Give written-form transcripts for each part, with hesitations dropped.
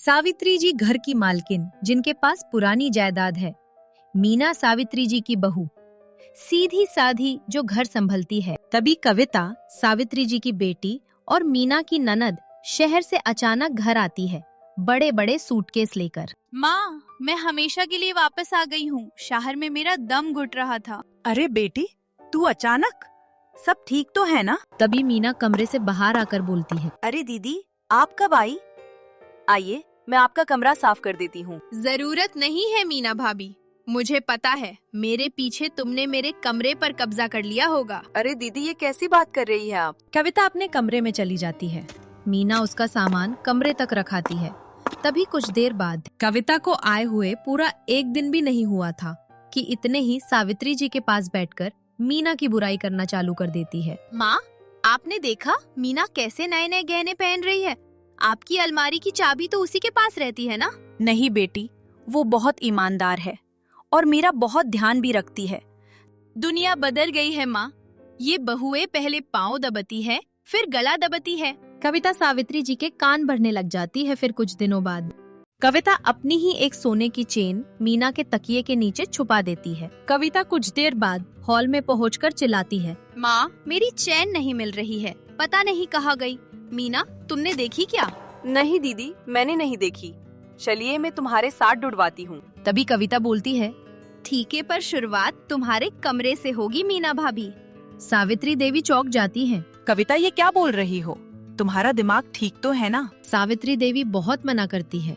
सावित्री जी घर की मालकिन जिनके पास पुरानी जायदाद है। मीना सावित्री जी की बहू, सीधी साधी जो घर संभलती है। तभी कविता सावित्री जी की बेटी और मीना की ननद शहर से अचानक घर आती है, बड़े बड़े सूटकेस लेकर। माँ, मैं हमेशा के लिए वापस आ गई हूँ। शहर में मेरा दम घुट रहा था। अरे बेटी, तू अचानक? सब ठीक तो है ना? तभी मीना कमरे से बाहर आकर बोलती है, अरे दीदी, आप कब आई? आइए, मैं आपका कमरा साफ कर देती हूँ। जरूरत नहीं है मीना भाभी, मुझे पता है मेरे पीछे तुमने मेरे कमरे पर कब्जा कर लिया होगा। अरे दीदी, ये कैसी बात कर रही है आप? कविता अपने कमरे में चली जाती है। मीना उसका सामान कमरे तक रखाती है। तभी कुछ देर बाद कविता को आए हुए पूरा एक दिन भी नहीं हुआ था कि इतने ही सावित्री जी के पास बैठकर मीना की बुराई करना चालू कर देती है। माँ, आपने देखा मीना कैसे नए नए गहने पहन रही है? आपकी अलमारी की चाबी तो उसी के पास रहती है ना? नहीं बेटी, वो बहुत ईमानदार है और मेरा बहुत ध्यान भी रखती है। दुनिया बदल गई है माँ। ये बहुएं पहले पाँव दबाती है, फिर गला दबाती है। कविता सावित्री जी के कान भरने लग जाती है। फिर कुछ दिनों बाद कविता अपनी ही एक सोने की चेन मीना के तकिए के नीचे छुपा देती है। कविता कुछ देर बाद हॉल में पहुंचकर चिल्लाती है, माँ, मेरी चैन नहीं मिल रही है, पता नहीं कहाँ गई। मीना, तुमने देखी क्या? नहीं दीदी, मैंने नहीं देखी। चलिए, मैं तुम्हारे साथ ढूंढवाती हूँ। तभी कविता बोलती है, ठीके पर शुरुआत तुम्हारे कमरे से होगी मीना भाभी। सावित्री देवी चौंक जाती हैं। कविता, ये क्या बोल रही हो? तुम्हारा दिमाग ठीक तो है ना? सावित्री देवी बहुत मना करती है,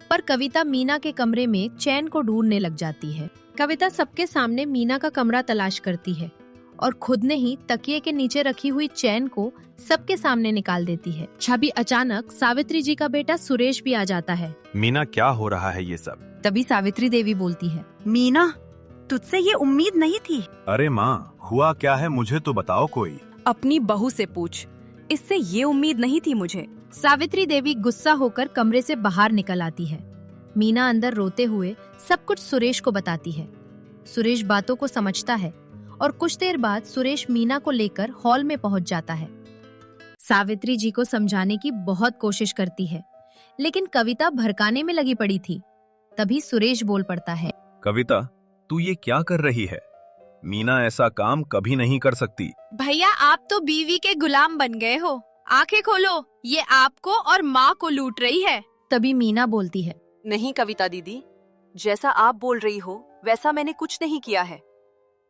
पर कविता मीना के कमरे में चैन को ढूंढने लग जाती है। कविता सबके सामने मीना का कमरा तलाश करती है और खुद ने ही तकिए के नीचे रखी हुई चैन को सबके सामने निकाल देती है। छवि अचानक सावित्री जी का बेटा सुरेश भी आ जाता है। मीना, क्या हो रहा है ये सब? तभी सावित्री देवी बोलती है, मीना, तुझसे ये उम्मीद नहीं थी। अरे माँ, हुआ क्या है, मुझे तो बताओ कोई। अपनी बहू से पूछ, इससे ये उम्मीद नहीं थी मुझे। सावित्री देवी गुस्सा होकर कमरे से बाहर निकल आती है। मीना अंदर रोते हुए सब कुछ सुरेश को बताती है। सुरेश बातों को समझता है और कुछ देर बाद सुरेश मीना को लेकर हॉल में पहुंच जाता है। सावित्री जी को समझाने की बहुत कोशिश करती है, लेकिन कविता भड़काने में लगी पड़ी थी। तभी सुरेश बोल पड़ता है, कविता, तू ये क्या कर रही है? मीना ऐसा काम कभी नहीं कर सकती। भैया, आप तो बीवी के गुलाम बन गए हो। आंखें खोलो, ये आपको और माँ को लूट रही है। तभी मीना बोलती है, नहीं कविता दीदी, जैसा आप बोल रही हो वैसा मैंने कुछ नहीं किया है।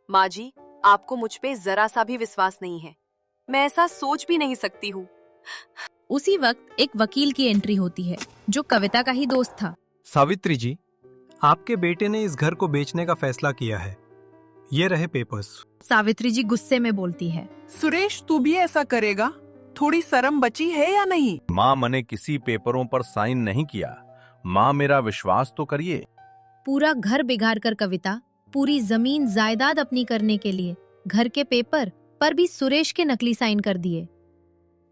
माँ जी, आपको मुझ पे जरा सा भी विश्वास नहीं है। मैं ऐसा सोच भी नहीं सकती हूँ। उसी वक्त एक वकील की एंट्री होती है, जो कविता का ही दोस्त था। सावित्री जी, आपके बेटे ने इस घर को बेचने का फैसला किया है। ये रहे पेपर्स। सावित्री जी गुस्से में बोलती है, सुरेश, तू भी ऐसा करेगा? थोड़ी शर्म बची है या नहीं? माँ, मैंने किसी पेपरों पर साइन नहीं किया। माँ, मेरा विश्वास तो करिए। पूरा घर बिगाड़ कर कविता पूरी जमीन जायदाद अपनी करने के लिए घर के पेपर पर भी सुरेश के नकली साइन कर दिए।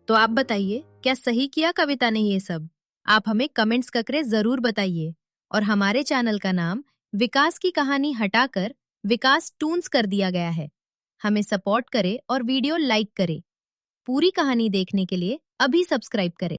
तो आप बताइए, क्या सही किया कविता ने ये सब? आप हमें कमेंट्स करके जरूर बताइए और हमारे चैनल का नाम विकास की कहानी हटाकर विकास टून्स कर दिया गया है। हमें सपोर्ट करें और वीडियो लाइक करें। पूरी कहानी देखने के लिए अभी सब्सक्राइब करें।